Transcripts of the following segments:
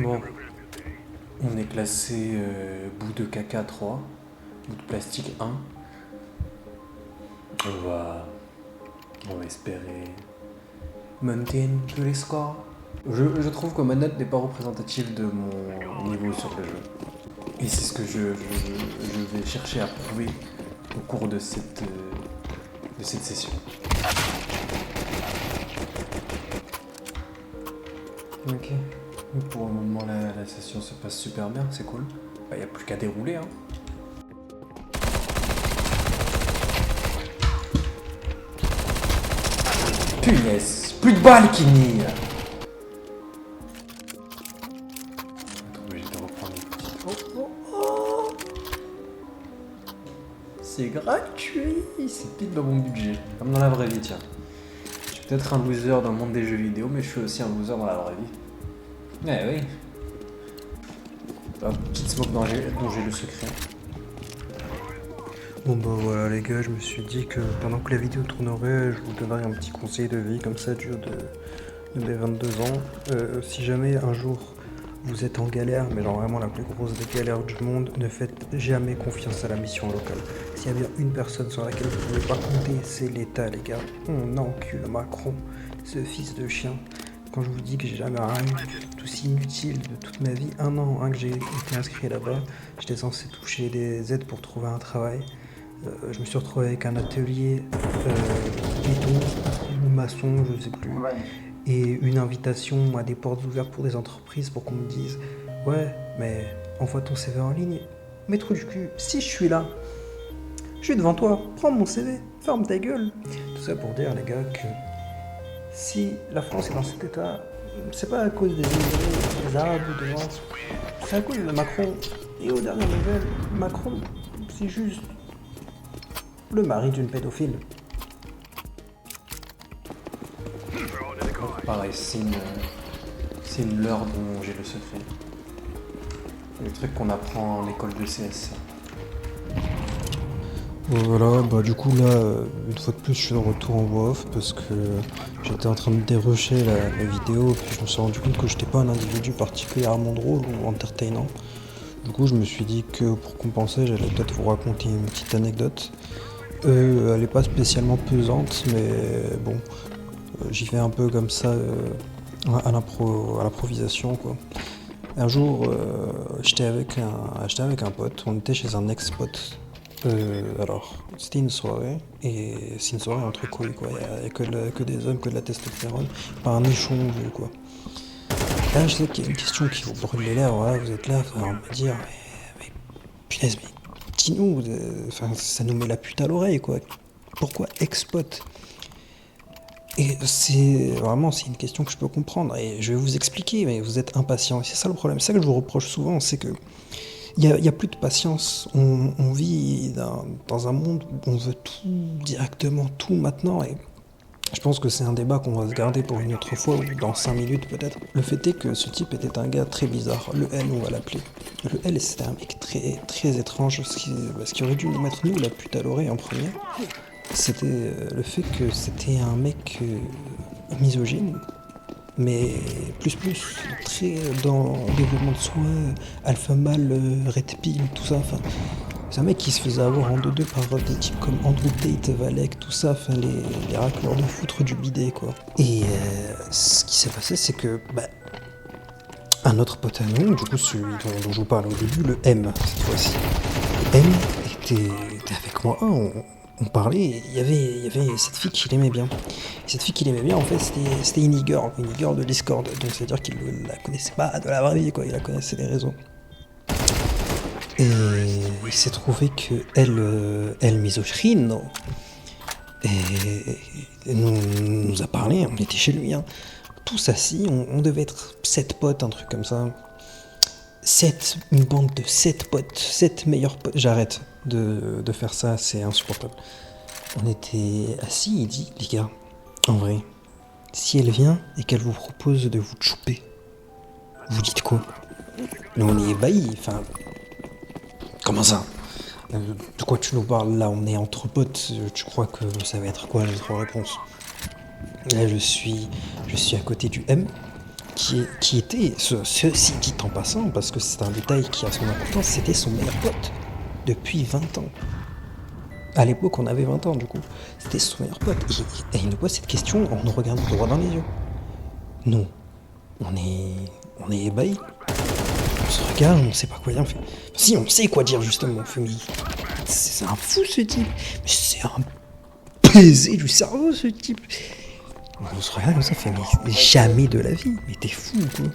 Bon, on est classé bout de caca 3, bout de plastique 1. On va espérer maintain tous les scores. Je trouve que ma note n'est pas représentative de mon niveau sur le jeu. Et c'est ce que je vais chercher à prouver au cours de cette session. Ok. Pour le moment, la session se passe super bien, c'est cool. Il n'y a plus qu'à dérouler, hein. Punaise, plus de balles, Kenny. Attends, obligé de reprendre les petits. Oh. C'est gratuit, c'est pile dans mon budget. Comme dans la vraie vie, tiens. Je suis peut-être un loser dans le monde des jeux vidéo, mais je suis aussi un loser dans la vraie vie. Eh oui. Petite smoke dont j'ai le secret. Bon bah voilà les gars, je me suis dit que pendant que la vidéo tournerait, je vous donnerais un petit conseil de vie comme ça du haut de mes 22 ans. Si jamais un jour vous êtes en galère, mais genre vraiment la plus grosse des galères du monde, ne faites jamais confiance à la mission locale. S'il y a bien une personne sur laquelle vous ne pouvez pas compter, c'est l'État les gars. On encule Macron, ce fils de chien. Quand je vous dis que j'ai jamais rien eu d'aussi inutile de toute ma vie, un an que j'ai été inscrit là-bas, j'étais censé toucher des aides pour trouver un travail. Je me suis retrouvé avec un atelier béton ou maçon, je ne sais plus, et une invitation à des portes ouvertes pour des entreprises pour qu'on me dise « Ouais, mais envoie ton CV en ligne. » Mais trou du cul, si je suis là, je suis devant toi, prends mon CV, ferme ta gueule. Tout ça pour dire les gars que si la France est dans cet état, c'est pas à cause des immigrés, des Arabes ou des Noirs, c'est à cause de Macron. Et aux dernières nouvelles, Macron, c'est juste le mari d'une pédophile. Pareil, c'est une leurre dont j'ai le secret. Le truc qu'on apprend en école de CS. Voilà, bah du coup là, une fois de plus, je suis de retour en voix off parce que j'étais en train de dérusher la vidéo et puis je me suis rendu compte que j'étais pas un individu particulièrement drôle ou entertainant. Du coup, je me suis dit que pour compenser, j'allais peut-être vous raconter une petite anecdote. Elle est pas spécialement pesante, mais bon, j'y vais un peu comme ça à l'improvisation quoi. Un jour, j'étais avec un pote, on était chez un ex-pote. Alors, c'était une soirée, et c'est une soirée entre couilles quoi, il n'y a que des hommes, que de la testostérone, pas un nichon vu quoi. Là, je sais qu'il y a une question qui vous brûle les lèvres, voilà, vous êtes là, à me dire, mais punaise, mais dis-nous, ça nous met la pute à l'oreille quoi. Pourquoi ex-pote? Et c'est une question que je peux comprendre, et je vais vous expliquer, mais vous êtes impatient, et c'est ça le problème, c'est ça que je vous reproche souvent, c'est que il y a plus de patience, on vit dans un monde où on veut tout directement, tout maintenant, et je pense que c'est un débat qu'on va se garder pour une autre fois, ou dans 5 minutes peut-être. Le fait est que ce type était un gars très bizarre, le L on va l'appeler. Le L c'était un mec très, très étrange, ce qui aurait dû nous mettre nous la pute à l'oreille en premier. C'était le fait que c'était un mec misogyne, mais plus, très dans le développement de soi, alpha mâle, red pill, tout ça, enfin... C'est un mec qui se faisait avoir en deux par des types comme Andrew Tate, Valek, tout ça, enfin les racleurs de foutre du bidet quoi. Et ce qui s'est passé c'est que, un autre pote à nous, du coup celui dont je vous parle au début, le M cette fois-ci. Le M était avec moi, on parlait, et il y avait cette fille qu'il aimait bien. Et cette fille qu'il aimait bien, en fait, c'était une e-girl de Discord. Donc c'est-à-dire qu'il la connaissait pas de la vraie vie, quoi, il la connaissait des réseaux. Et il s'est trouvé que elle misogyne, et nous a parlé, on était chez lui, hein. Tous assis, on devait être 7 potes, un truc comme ça. Une bande de 7 potes, 7 meilleurs potes. J'arrête de faire ça, c'est insupportable. On était assis, il dit, les gars, en vrai, si elle vient et qu'elle vous propose de vous chouper, vous dites quoi? Nous on y est ébahis, enfin... Comment ça? De quoi tu nous parles là? On est entre potes, tu crois que ça va être quoi notre réponse? Là je suis à côté du M, qui était, ceci dit en passant, parce que c'est un détail qui a son importance, c'était son meilleur pote depuis 20 ans. À l'époque, on avait 20 ans, du coup. C'était son meilleur pote. Et il nous pose cette question en nous regardant droit dans les yeux. Nous, on est ébahis. On se regarde, on sait pas quoi dire. On fait, si, on sait quoi dire, justement. On fait, mais c'est un fou, ce type. Mais c'est un baiser du cerveau, ce type. On se regarde comme ça, on fait, mais jamais de la vie. Mais t'es fou, quoi.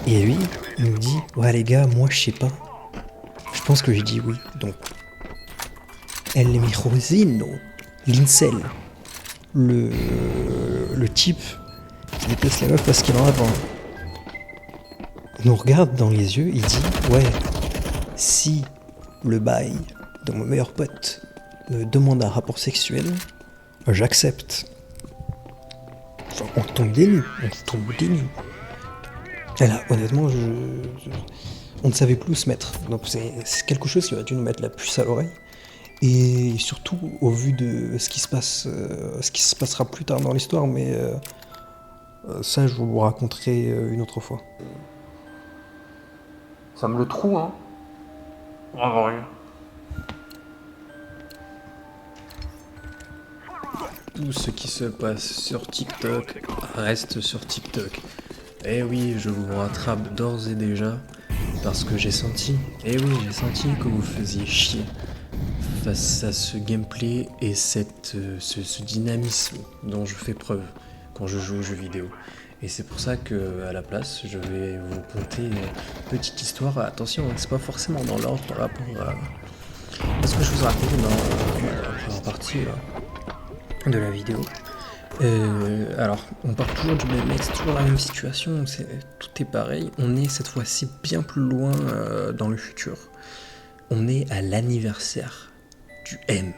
Et lui, il nous dit, ouais, les gars, moi, je sais pas. Je pense que j'ai dit oui, donc... El Mirosino, l'Incel, le type qui déteste la meuf parce qu'il en a devant. Il nous regarde dans les yeux, il dit ouais, si le bail de mon meilleur pote me demande un rapport sexuel, j'accepte. Enfin, on tombe des nues, Et là, honnêtement, on ne savait plus où se mettre. Donc c'est quelque chose qui aurait dû nous mettre la puce à l'oreille. Et surtout au vu de ce qui se passera plus tard dans l'histoire, mais ça je vous raconterai une autre fois. Ça me le trouve, hein. Vraiment rien. Tout ce qui se passe sur TikTok reste sur TikTok. Eh oui, je vous rattrape d'ores et déjà, parce que j'ai senti que vous faisiez chier face à ce gameplay et ce dynamisme dont je fais preuve quand je joue aux jeux vidéo. Et c'est pour ça que, à la place, je vais vous conter une petite histoire. Attention, c'est pas forcément dans l'ordre par rapport à ce que je vous ai raconté dans la première partie de la vidéo. Alors, on part toujours du même mec, c'est toujours la même situation, tout est pareil. On est cette fois-ci bien plus loin dans le futur. On est à l'anniversaire du M.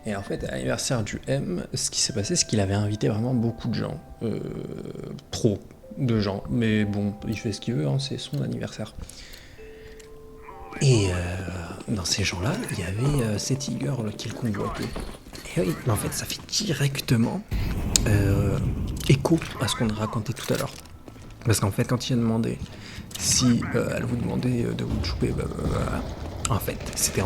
Et en fait, à l'anniversaire du M, ce qui s'est passé, c'est qu'il avait invité vraiment beaucoup de gens. Trop de gens. Mais bon, il fait ce qu'il veut, hein, c'est son anniversaire. Et dans ces gens-là, il y avait cette e-girl qu'il convoitait. Et oui, mais en fait, ça fait directement écho à ce qu'on a raconté tout à l'heure. Parce qu'en fait, quand il a demandé si elle vous demandait de vous choper, en fait, c'était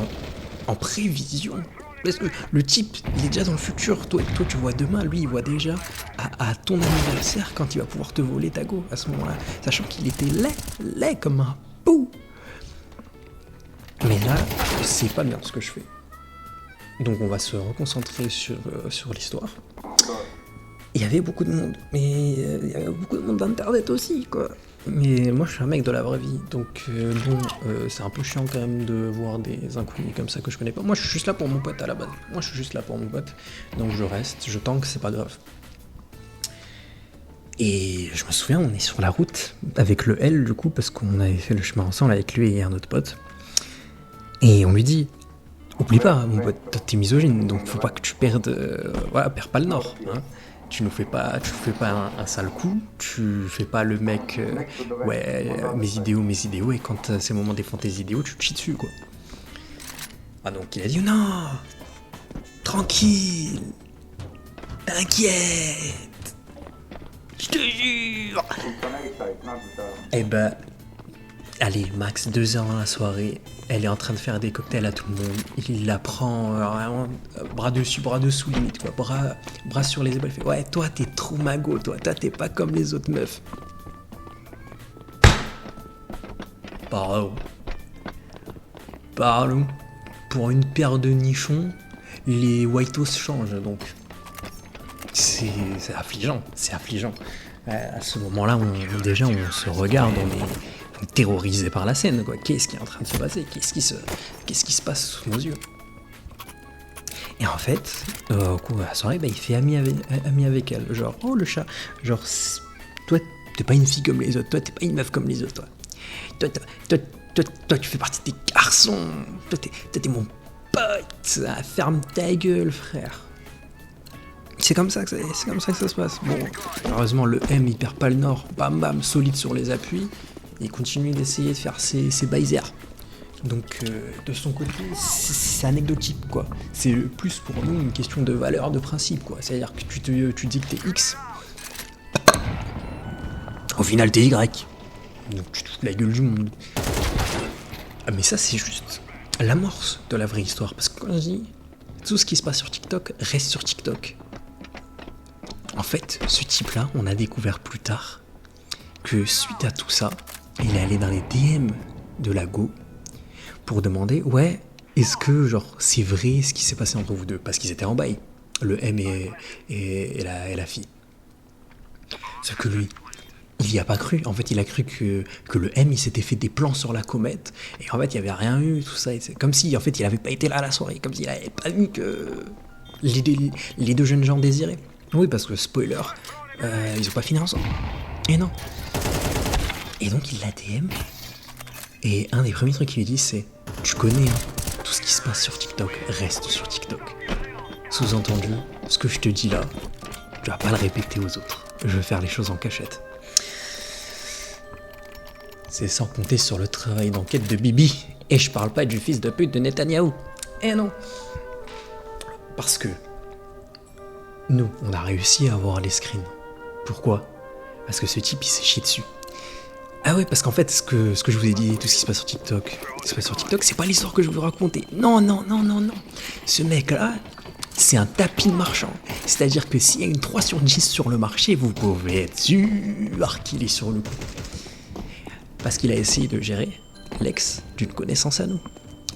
en prévision. Parce que le type, il est déjà dans le futur. Toi, tu vois demain, lui, il voit déjà à ton anniversaire quand il va pouvoir te voler ta go à ce moment-là. Sachant qu'il était laid comme un pou. Mais là, c'est pas bien ce que je fais. Donc on va se reconcentrer sur l'histoire. Il y avait beaucoup de monde, mais il y avait beaucoup de monde d'internet aussi, quoi. Mais moi je suis un mec de la vraie vie, donc c'est un peu chiant quand même de voir des inconnus comme ça que je connais pas. Moi je suis juste là pour mon pote à la base. Donc je reste, je tank, c'est pas grave. Et je me souviens, on est sur la route avec le L du coup, parce qu'on avait fait le chemin ensemble avec lui et un autre pote. Et on lui dit, oublie pas, mon pote, toi t'es misogyne, donc faut pas que tu perds pas le nord, hein. Tu fais pas un sale coup, tu fais pas le mec, mes idéaux, et quand c'est le moment de défendre tes idéaux, tu te chies dessus, quoi. Ah, donc il a dit, non, tranquille, t'inquiète, je te jure. Eh ben, allez, max 2 heures dans la soirée, elle est en train de faire des cocktails à tout le monde. Il la prend vraiment bras dessus, bras dessous limite, quoi. Bras sur les épaules. Il fait, ouais, toi t'es trop mago, toi t'es pas comme les autres meufs. Pardon. Pour une paire de nichons, les whitos changent, donc c'est affligeant, À ce moment-là, on se regarde, on est terrorisé par la scène, quoi. Qu'est-ce qui est en train de se passer ? Qu'est-ce qui se passe sous nos yeux ? Et en fait, au cours de la soirée, il fait ami avec elle. Genre, oh le chat, genre, toi, t'es pas une fille comme les autres, toi, t'es pas une meuf comme les autres, toi, tu fais partie des garçons, toi, t'es mon pote, ferme ta gueule, frère. C'est comme ça que ça se passe. Bon, heureusement, le M, il perd pas le nord, bam bam, solide sur les appuis. Il continue d'essayer de faire ses baisers. Donc, de son côté, c'est anecdotique, quoi. C'est plus pour nous une question de valeur, de principe, quoi. C'est-à-dire que tu dis que t'es X. final t'es Y. Donc tu te fous de la gueule du monde. Ah, mais ça c'est juste l'amorce de la vraie histoire. Parce que quand je dis tout ce qui se passe sur TikTok reste sur TikTok. En fait, ce type-là, on a découvert plus tard que suite à tout ça, il est allé dans les DM de la Go pour demander, ouais, est-ce que genre c'est vrai ce qui s'est passé entre vous deux? Parce qu'ils étaient en bail, le M et la fille. Sauf que lui, il y a pas cru. En fait, il a cru que le M, il s'était fait des plans sur la comète. Et en fait, il n'y avait rien eu, tout ça. C'est comme si, en fait, il n'avait pas été là à la soirée. Comme s'il n'avait pas vu que les deux jeunes gens désiraient. Oui, parce que, spoiler, ils ont pas fini ensemble. Et non. Et donc, il la DM. Et un des premiers trucs qu'il lui dit, c'est « Tu connais, hein, tout ce qui se passe sur TikTok reste sur TikTok. » Sous-entendu, ce que je te dis là, tu vas pas le répéter aux autres. Je vais faire les choses en cachette. C'est sans compter sur le travail d'enquête de Bibi. Et je parle pas du fils de pute de Netanyahou. Eh non. Parce que nous, on a réussi à avoir les screens. Pourquoi? Parce que ce type, il s'est chié dessus. Ah ouais, parce qu'en fait, ce que je vous ai dit, tout ce qui se passe sur TikTok, c'est pas l'histoire que je vous raconter. Non. Ce mec-là, c'est un tapis de marchand. C'est-à-dire que s'il y a une 3 sur 10 sur le marché, vous pouvez être sûr qu'il est sur le coup. Parce qu'il a essayé de gérer l'ex d'une connaissance à nous.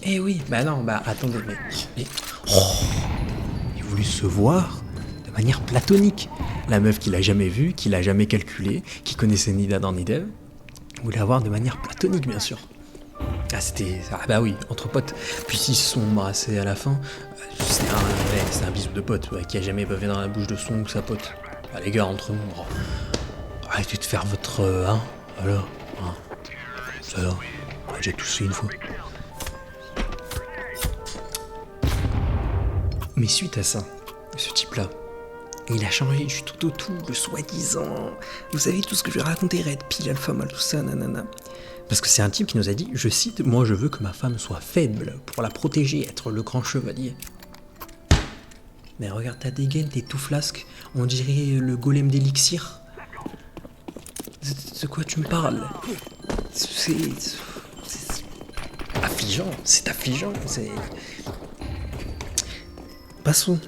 Eh oui, bah non, bah attendez, mais il voulait se voir de manière platonique. La meuf qu'il a jamais vue, qu'il a jamais calculée, qui connaissait ni Adam ni Dev, voulait avoir de manière platonique, bien sûr. Ah bah oui, entre potes. Puis s'ils se sont embrassés à la fin, c'est un bisou de pote, ouais, qui a jamais bavé dans la bouche de son ou sa pote. Ah les gars, entre nous, arrêtez de faire votre... voilà, ça va, on a déjà tous fait une fois. Mais suite à ça, ce type-là, il a changé du tout au tout, le soi-disant. Vous savez tout ce que je vais raconter, Red Pill, Alpha Male, tout ça, nanana. Parce que c'est un type qui nous a dit, je cite, moi je veux que ma femme soit faible pour la protéger, être le grand chevalier. Mais regarde ta dégaine, t'es tout flasque, on dirait le golem d'élixir. De quoi tu me parles? C'est affligeant, c'est... Passons.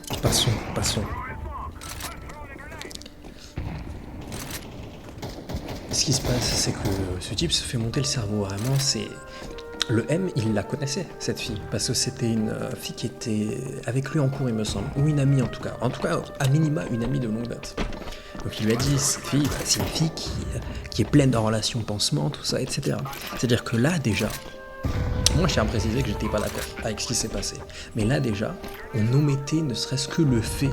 Ce qui se passe, c'est que ce type se fait monter le cerveau, vraiment, c'est... Le M, il la connaissait, cette fille, parce que c'était une fille qui était avec lui en cours, il me semble, ou une amie en tout cas, à minima, une amie de longue date. Donc il lui a dit, cette fille, c'est une fille qui est pleine de relations pansement, tout ça, etc. C'est-à-dire que là, déjà, moi je tiens à préciser que j'étais pas d'accord avec ce qui s'est passé, mais là déjà, on omettait ne serait-ce que le fait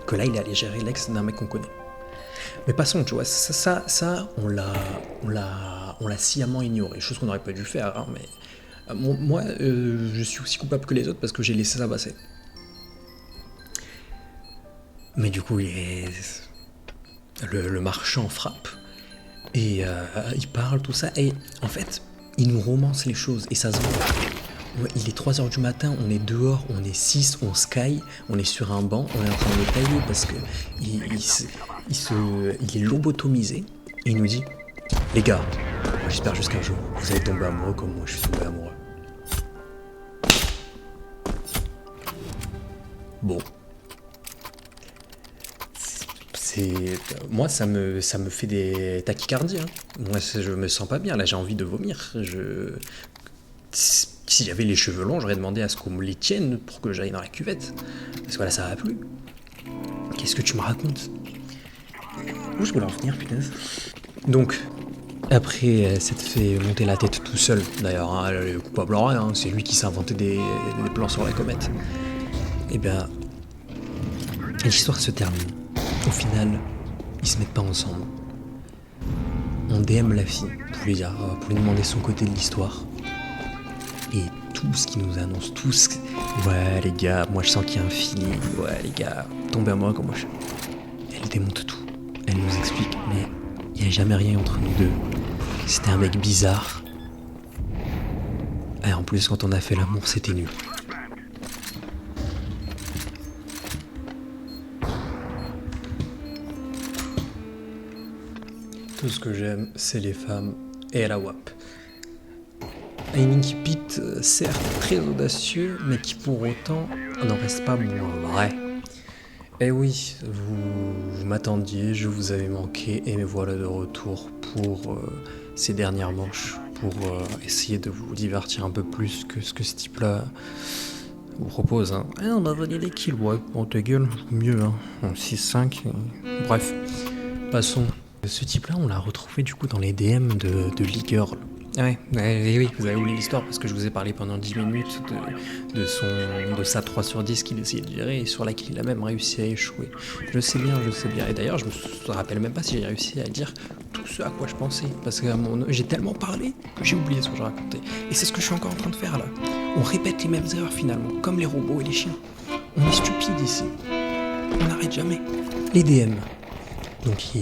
que là, il allait gérer l'ex d'un mec qu'on connaît. Mais passons, tu vois, ça on l'a sciemment ignoré, chose qu'on n'aurait pas dû faire, hein, mais moi, je suis aussi coupable que les autres parce que j'ai laissé ça passer. Mais du coup, le marchand frappe, et il parle, tout ça, et en fait, il nous romance les choses, et ça se voit. Ouais, il est 3h du matin, on est dehors, on est 6, on sky, on est sur un banc, on est en train de le tailler parce que il est lobotomisé, et il nous dit, les gars, j'espère juste qu'un jour, vous allez tomber amoureux comme moi, je suis tombé amoureux. Bon. Moi, ça me fait des tachycardies. Hein. Moi, je me sens pas bien. Là, j'ai envie de vomir. Si j'avais les cheveux longs, j'aurais demandé à ce qu'on me les tienne pour que j'aille dans la cuvette. Parce que là, ça va plus. Qu'est-ce que tu me racontes? Où je voulais en venir, putain. Donc, après s'être fait monter la tête tout seul, d'ailleurs, hein, le coupable en rien, hein, c'est lui qui s'est inventé des plans sur la comète. Et bien, l'histoire se termine. Au final, ils se mettent pas ensemble. On DM la fille pour lui demander son côté de l'histoire. Et tout ce qu'il nous annonce, ouais les gars, moi je sens qu'il y a un feeling, ouais les gars, tombez à moi comme moi. Elle démonte tout, elle nous explique, mais il n'y a jamais rien entre nous deux. C'était un mec bizarre. Et en plus, quand on a fait l'amour, c'était nul. Tout ce que j'aime, c'est les femmes et la WAP. Un incipit, certes très audacieux, mais qui pour autant n'en reste pas moins vrai. Eh oui, vous m'attendiez, je vous avais manqué, et me voilà de retour pour ces dernières manches, pour essayer de vous divertir un peu plus que ce que ce type-là vous propose. Hein. Ah, on a volé des kills, ouais, bon ta gueule, mieux, hein. 6-5, bref, passons. Ce type-là, on l'a retrouvé du coup dans les DM de Leagueurl. Ouais, oui, vous avez oublié l'histoire parce que je vous ai parlé pendant 10 minutes de sa 3 sur 10 qu'il essayait de gérer et sur laquelle il a même réussi à échouer. Je sais bien. Et d'ailleurs, je me rappelle même pas si j'ai réussi à dire tout ce à quoi je pensais. Parce que j'ai tellement parlé que j'ai oublié ce que je racontais. Et c'est ce que je suis encore en train de faire là. On répète les mêmes erreurs finalement, comme les robots et les chiens. On est stupide ici. On n'arrête jamais. Les DM. Donc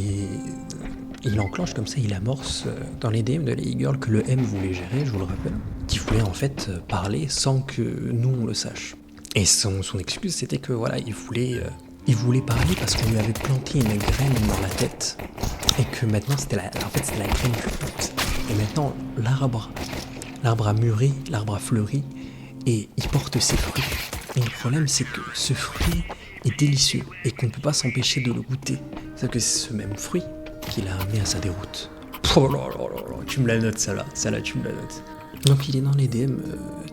il enclenche comme ça, il amorce dans les DM de Leagueurl que le M voulait gérer, je vous le rappelle, qui voulait en fait parler sans que nous on le sache. Et son excuse c'était que voilà, il voulait parler parce qu'on lui avait planté une graine dans la tête et que maintenant c'était la graine culte. Et maintenant l'arbre a mûri, l'arbre a fleuri et il porte ses fruits. Et le problème c'est que ce fruit est délicieux et qu'on ne peut pas s'empêcher de le goûter. C'est que c'est ce même fruit qui l'a amené à sa déroute. Oh là là là là, tu me la notes celle-là tu me la notes. Donc il est dans les DM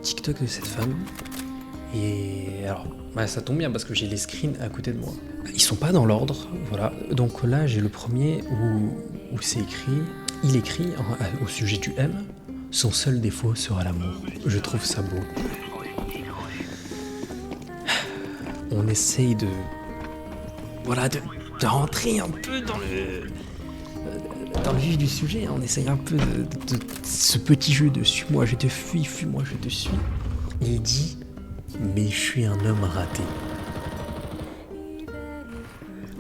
TikTok de cette femme. Et alors, ça tombe bien parce que j'ai les screens à côté de moi. Ils sont pas dans l'ordre, voilà. Donc là j'ai le premier où c'est écrit, il écrit au sujet du M, son seul défaut sera l'amour. Je trouve ça beau. On essaye de rentrer un peu dans le vif du sujet, on essaye un peu de ce petit jeu de suis-moi je te fuis, fuis-moi je te suis. Il dit mais je suis un homme raté.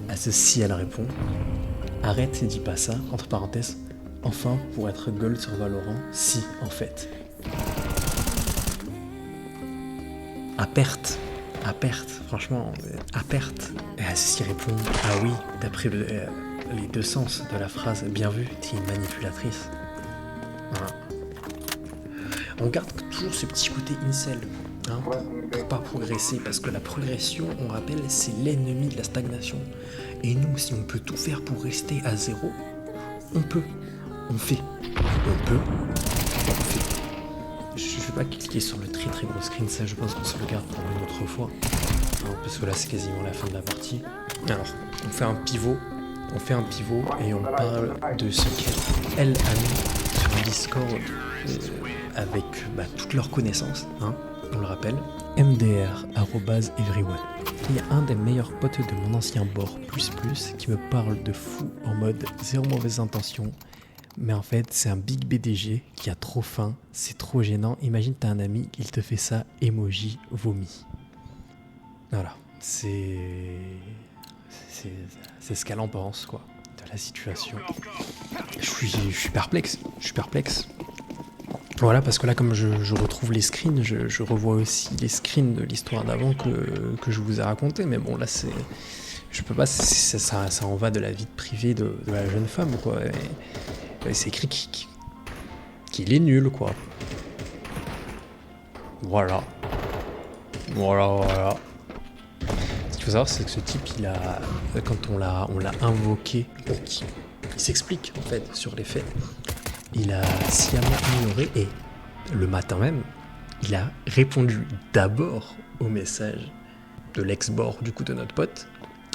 À ceci elle répond arrête, dis pas ça, entre parenthèses, enfin pour être gold sur Valorant, si en fait. À perte, franchement, à perte. Et à ceci répond ah oui, d'après les deux sens de la phrase bien vu, t'es une manipulatrice. Voilà. On garde toujours ce petit côté incel, hein, pour pas progresser, parce que la progression, on rappelle, c'est l'ennemi de la stagnation. Et nous, si on peut tout faire pour rester à zéro, on peut, on fait. On peut, on fait. Je vais pas cliquer sur le très très gros screen, ça je pense qu'on se le garde pour une autre fois. Parce que là c'est quasiment la fin de la partie. Alors, on fait un pivot et on parle de ce qu'elle a mis sur Discord avec toutes leurs connaissances, hein, on le rappelle. MDR@everyone. Il y a un des meilleurs potes de mon ancien bord qui me parle de fou en mode zéro mauvaise intention. Mais en fait, c'est un big BDG qui a trop faim, c'est trop gênant. Imagine t'as un ami, il te fait ça, emoji, vomi. Voilà, c'est ce qu'elle en pense, quoi, de la situation. Je suis perplexe. Voilà, parce que là, comme je retrouve les screens, je revois aussi les screens de l'histoire d'avant que je vous ai raconté. Mais bon, là, je peux pas, ça en va de la vie privée de la jeune femme, quoi. Et c'est écrit qu'il est nul, quoi. Voilà. Ce qu'il faut savoir, c'est que ce type, quand on l'a invoqué pour qu'il s'explique, en fait, sur les faits, il a sciemment ignoré et, le matin même, il a répondu d'abord au message de l'ex-bord, du coup, de notre pote,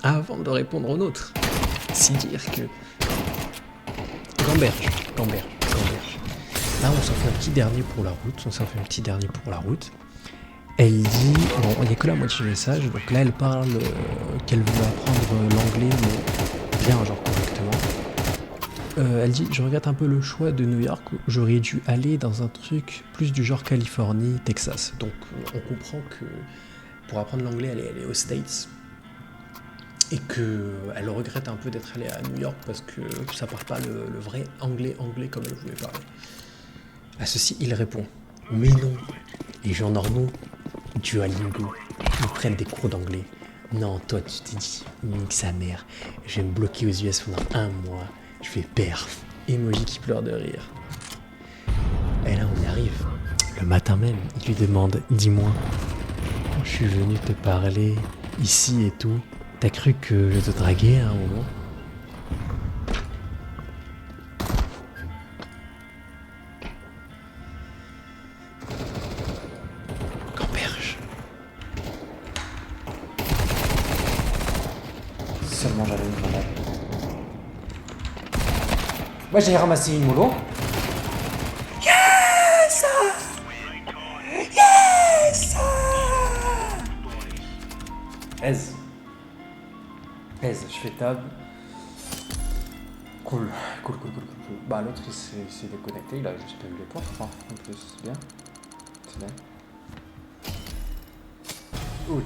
avant de répondre au nôtre. Si dire que... Gamberge. Là, on s'en fait un petit dernier pour la route. Elle dit, bon, il n'y a que la moitié du message, donc là, elle parle qu'elle veut apprendre l'anglais, mais bien, genre correctement. Elle dit, je regrette un peu le choix de New York, j'aurais dû aller dans un truc plus du genre Californie, Texas. Donc, on comprend que pour apprendre l'anglais, elle est aux States. Et qu'elle regrette un peu d'être allée à New York parce que ça parle pas le vrai anglais comme elle voulait parler. À ceci, il répond « Mais non, les gens normaux, Duolingo, ils prennent des cours d'anglais. Non, toi, tu t'es dit, nique sa mère, je vais me bloquer aux US pendant 1 mois, Je fais perf. Emoji qui pleure de rire. Et là, on y arrive. Le matin même, il lui demande, dis-moi, quand je suis venu te parler, ici et tout, t'as cru que je te draguais à un moment? Camberge. Seulement j'avais une grenade. Moi j'ai ramassé une mollo. Yes! Yes! Pèse. Pèse, je fais table. Cool. Bah l'autre il s'est déconnecté, il a juste pas eu les portes, en plus, c'est bien. C'est bien. Oh,